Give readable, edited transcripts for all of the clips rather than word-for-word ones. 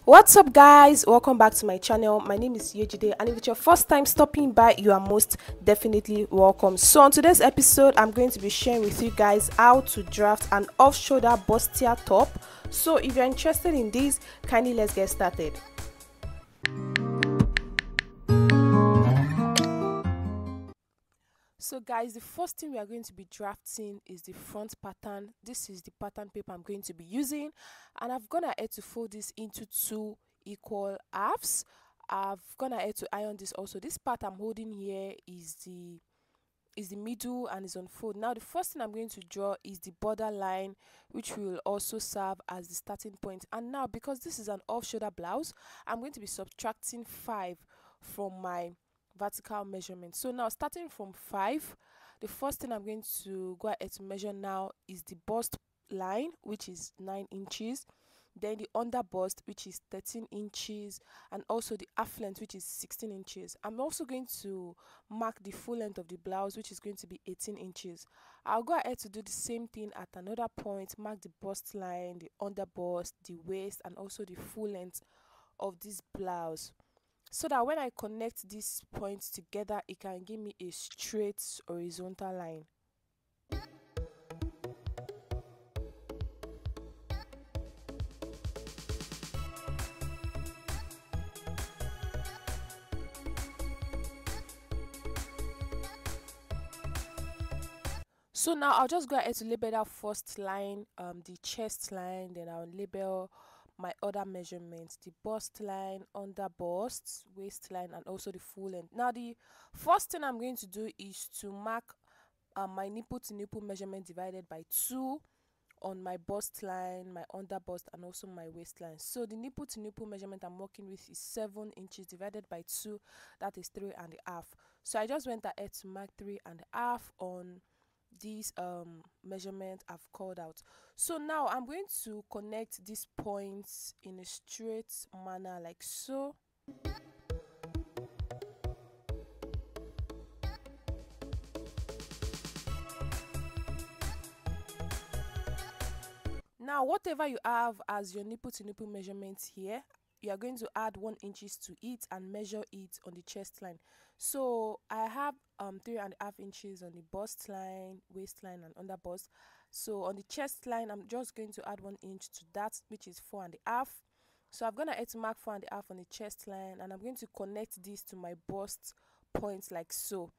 What's up, guys? Welcome back to my channel. My name is Yejide, and if it's your first time stopping by, you are most definitely welcome. So on today's episode, I'm going to be sharing with you guys how to draft an off-shoulder bustier top. So if you're interested in this, kindly let's get started. So guys, the first thing we are going to be drafting is the front pattern. This is the pattern paper I'm going to be using, and I've gone ahead to fold this into two equal halves. I've gone ahead to iron this also. This part I'm holding here is the middle and is on fold. Now the first thing I'm going to draw is the border line, which will also serve as the starting point. And now, because this is an off-shoulder blouse, I'm going to be subtracting 5 from my vertical measurement. So now, starting from 5, the first thing I'm going to go ahead to measure now is the bust line, which is 9 inches, then the under bust, which is 13 inches, and also the half length, which is 16 inches. I'm also going to mark the full length of the blouse, which is going to be 18 inches. I'll go ahead to do the same thing at another point, mark the bust line, the under bust, the waist, and also the full length of this blouse, so that when I connect these points together, it can give me a straight horizontal line. So now I'll just go ahead to label that first line, the chest line, then I'll label my other measurements, the bust line, under bust, waistline, and also the full length. Now the first thing I'm going to do is to mark my nipple to nipple measurement divided by 2 on my bust line, my under bust, and also my waistline. So the nipple to nipple measurement I'm working with is 7 inches divided by 2, that is 3.5. So I just went ahead to mark 3.5 on these measurement I've called out. So now I'm going to connect these points in a straight manner like so. Now whatever you have as your nipple to nipple measurements here, you are going to add 1 inches to it and measure it on the chest line. So I have 3.5 inches on the bust line, waistline, and under bust. So on the chest line, I'm just going to add 1 inch to that, which is 4.5. So I'm gonna add to mark 4.5 on the chest line, and I'm going to connect this to my bust points like so.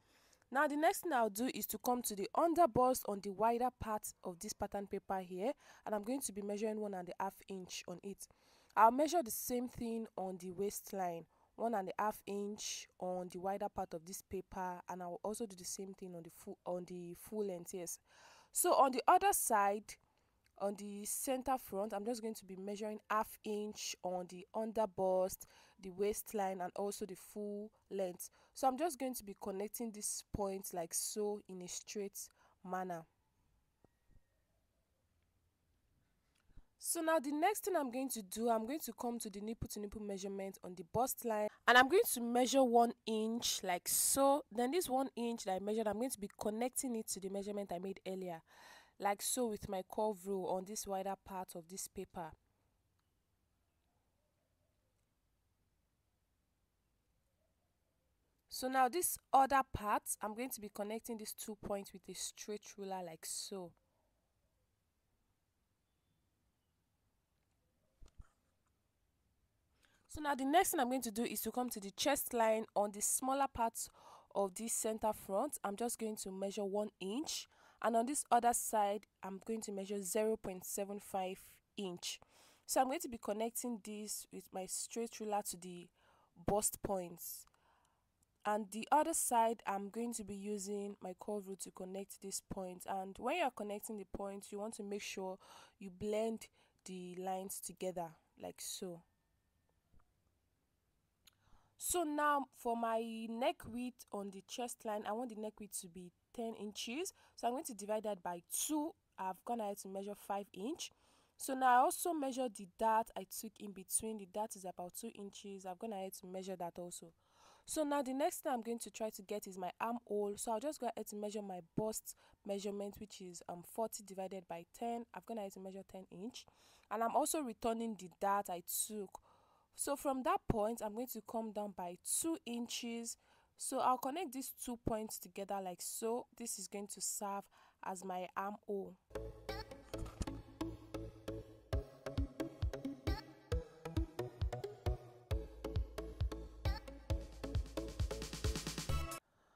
Now the next thing I'll do is to come to the under bust on the wider part of this pattern paper here, and I'm going to be measuring 1.5 inch on it. I'll measure the same thing on the waistline, 1.5 inch on the wider part of this paper, and I will also do the same thing on the full length. Yes. So on the other side, on the center front, I'm just going to be measuring 1/2 inch on the under bust, the waistline, and also the full length. So I'm just going to be connecting these points like so in a straight manner. So now the next thing I'm going to do, I'm going to come to the nipple to nipple measurement on the bust line, and I'm going to measure 1 inch like so. Then this 1 inch that I measured, I'm going to be connecting it to the measurement I made earlier like so with my curve rule on this wider part of this paper. So now this other part, I'm going to be connecting these 2 points with a straight ruler like so. So now the next thing I'm going to do is to come to the chest line on the smaller part of this center front. I'm just going to measure 1 inch, and on this other side I'm going to measure 0.75 inch. So I'm going to be connecting this with my straight ruler to the bust points, and the other side I'm going to be using my curve rule to connect this point. And when you're connecting the points, you want to make sure you blend the lines together like so. So now for my neck width on the chest line, I want the neck width to be 10 inches. So I'm going to divide that by 2. I've gone ahead to measure 5 inch. So now I also measure the dart I took in between. The dart is about 2 inches. I've gone ahead to measure that also. So now the next thing I'm going to try to get is my armhole. So I'll just go ahead to measure my bust measurement, which is 40 divided by 10. I've gone ahead to measure 10 inch. And I'm also returning the dart I took So from that point, I'm going to come down by 2 inches. So I'll connect these 2 points together like so. This is going to serve as my armhole.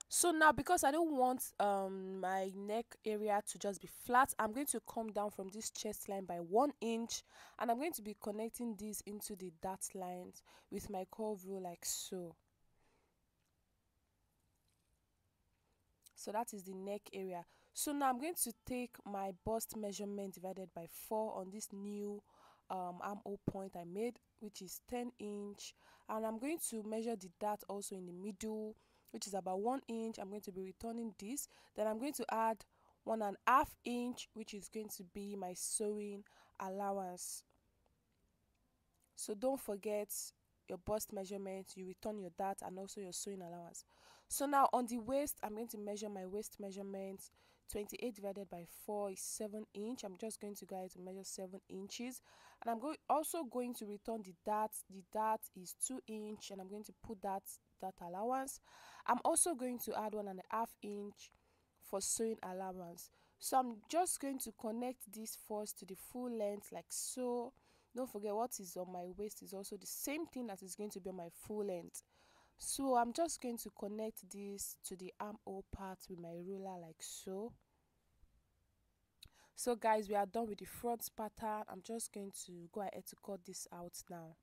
So now, because I don't want my neck area to just be flat, I'm going to come down from this chest line by 1 inch, and I'm going to be connecting these into the dart lines with my curve rule like so. So that is the neck area. So now I'm going to take my bust measurement divided by 4 on this new armhole point I made, which is 10 inch, and I'm going to measure the dart also in the middle, which is about 1 inch. I'm going to be returning this. Then I'm going to add 1.5 inch, which is going to be my sewing allowance. So don't forget your bust measurement, you return your dart and also your sewing allowance. So now on the waist, I'm going to measure my waist measurement. 28 divided by 4 is 7 inch. I'm just going to go ahead to measure 7 inches, and I'm also going to return the dart. The dart is 2 inch, and I'm going to put that allowance. I'm also going to add 1.5 inch for sewing allowance. So I'm just going to connect this first to the full length like so. Don't forget, what is on my waist is also the same thing that is going to be on my full length. So I'm just going to connect this to the armhole part with my ruler like so. So guys, we are done with the front pattern. I'm just going to go ahead to cut this out now.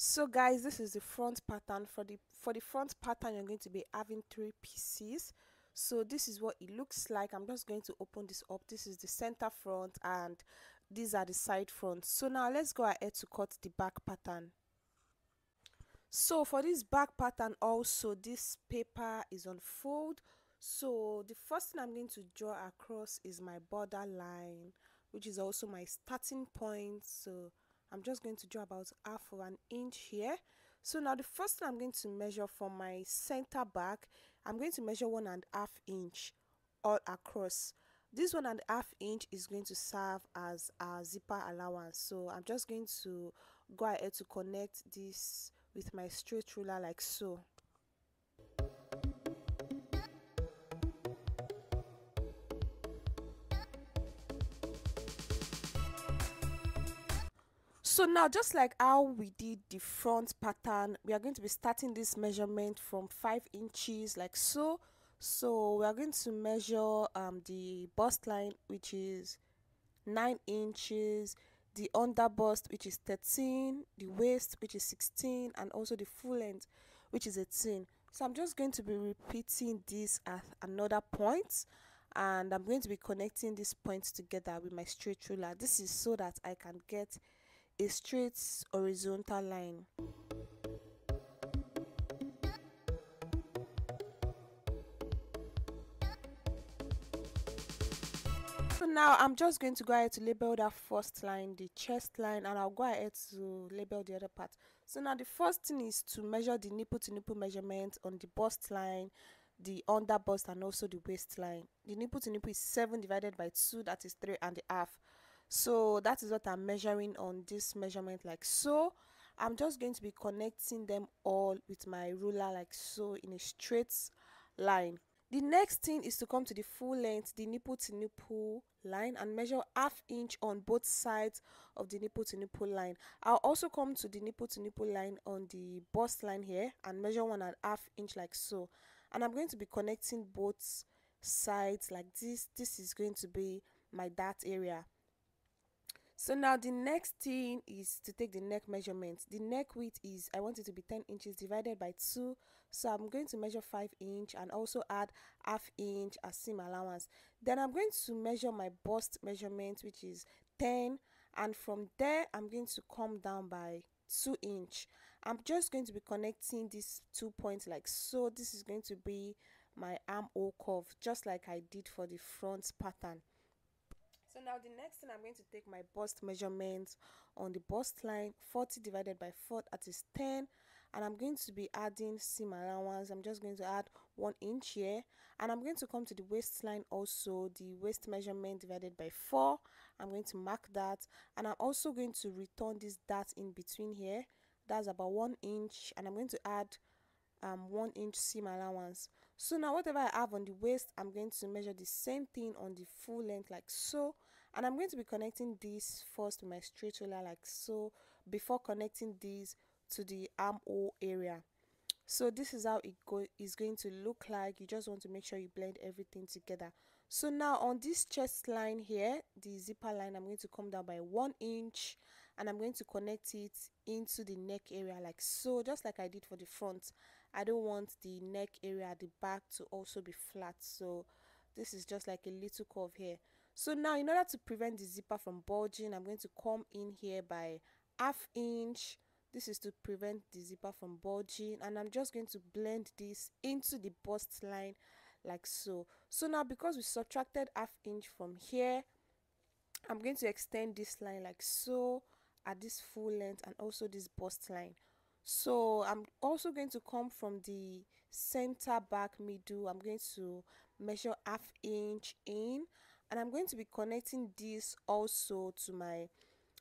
So guys, this is the front pattern. For the front pattern, you're going to be having 3 pieces. So this is what it looks like. I'm just going to open this up. This is the center front and these are the side fronts. So now let's go ahead to cut the back pattern. So for this back pattern also, this paper is on fold. So the first thing I'm going to draw across is my border line, which is also my starting point. So I'm just going to draw about half of an inch here. So now the first thing I'm going to measure from my center back, I'm going to measure 1.5 inch all across. This 1.5 inch is going to serve as a zipper allowance. So I'm just going to go ahead to connect this with my straight ruler like so. So now, just like how we did the front pattern, we are going to be starting this measurement from 5 inches like so. So we are going to measure the bust line, which is 9 inches, the under bust, which is 13, the waist, which is 16, and also the full length, which is 18. So I'm just going to be repeating this at another point, and I'm going to be connecting these points together with my straight ruler. This is so that I can get a straight horizontal line. So now I'm just going to go ahead to label that first line, the chest line, and I'll go ahead to label the other part. So now the first thing is to measure the nipple to nipple measurement on the bust line, the under bust, and also the waistline. The nipple to nipple is 7 divided by 2, that is 3.5. So that is what I'm measuring on this measurement like so. I'm just going to be connecting them all with my ruler like so in a straight line. The next thing is to come to the full length, the nipple to nipple line, and measure ½ inch on both sides of the nipple to nipple line. I'll also come to the nipple to nipple line on the bust line here and measure 1.5 inch like so. And I'm going to be connecting both sides like this. This is going to be my dart area. So now the next thing is to take the neck measurement. The neck width is, I want it to be 10 inches divided by 2. So I'm going to measure 5 inch and also add ½ inch as seam allowance. Then I'm going to measure my bust measurement, which is 10, and from there I'm going to come down by 2 inch. I'm just going to be connecting these 2 points like so. This is going to be my armhole curve, just like I did for the front pattern. So now the next thing, I'm going to take my bust measurement on the bust line, 40 divided by 4, that is 10, and I'm going to be adding seam allowance. I'm just going to add 1 inch here, and I'm going to come to the waistline also, the waist measurement divided by 4. I'm going to mark that, and I'm also going to return this dart in between here. That's about 1 inch, and I'm going to add 1 inch seam allowance. So now whatever I have on the waist, I'm going to measure the same thing on the full length like so, and I'm going to be connecting this first with my straight ruler like so before connecting this to the armhole area. So this is how it is going to look like. You just want to make sure you blend everything together. So now on this chest line here, the zipper line, I'm going to come down by 1 inch, and I'm going to connect it into the neck area like so, just like I did for the front. I don't want the neck area at the back to also be flat, so this is just like a little curve here. So now in order to prevent the zipper from bulging, I'm going to come in here by 1/2 inch. This is to prevent the zipper from bulging, and I'm just going to blend this into the bust line like so. So now because we subtracted 1/2 inch from here, I'm going to extend this line like so at this full length and also this bust line. So I'm also going to come from the center back middle. I'm going to measure 1/2 inch in, and I'm going to be connecting this also to my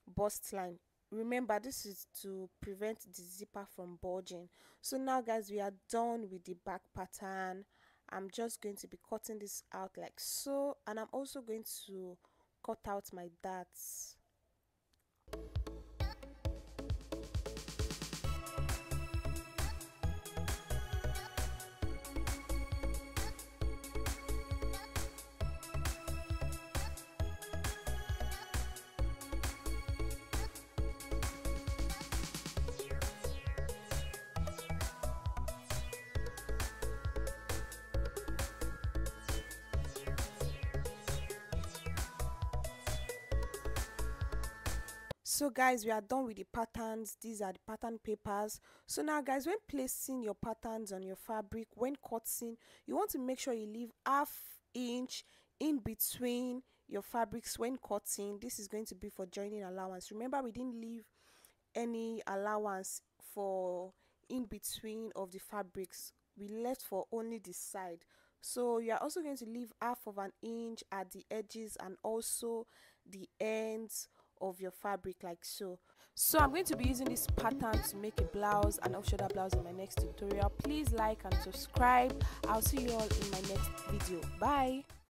bust line. Remember, this is to prevent the zipper from bulging. So now guys, we are done with the back pattern. I'm just going to be cutting this out like so, and I'm also going to cut out my darts. So guys, we are done with the patterns. These are the pattern papers. So now guys, when placing your patterns on your fabric, when cutting, you want to make sure you leave 1/2 inch in between your fabrics when cutting. This is going to be for joining allowance. Remember, we didn't leave any allowance for in between of the fabrics. We left for only the side. So you are also going to leave 1/2 inch at the edges and also the ends of your fabric like so. So I'm going to be using this pattern to make a blouse and off shoulder blouse in my next tutorial. Please like and subscribe. I'll see you all in my next video. Bye.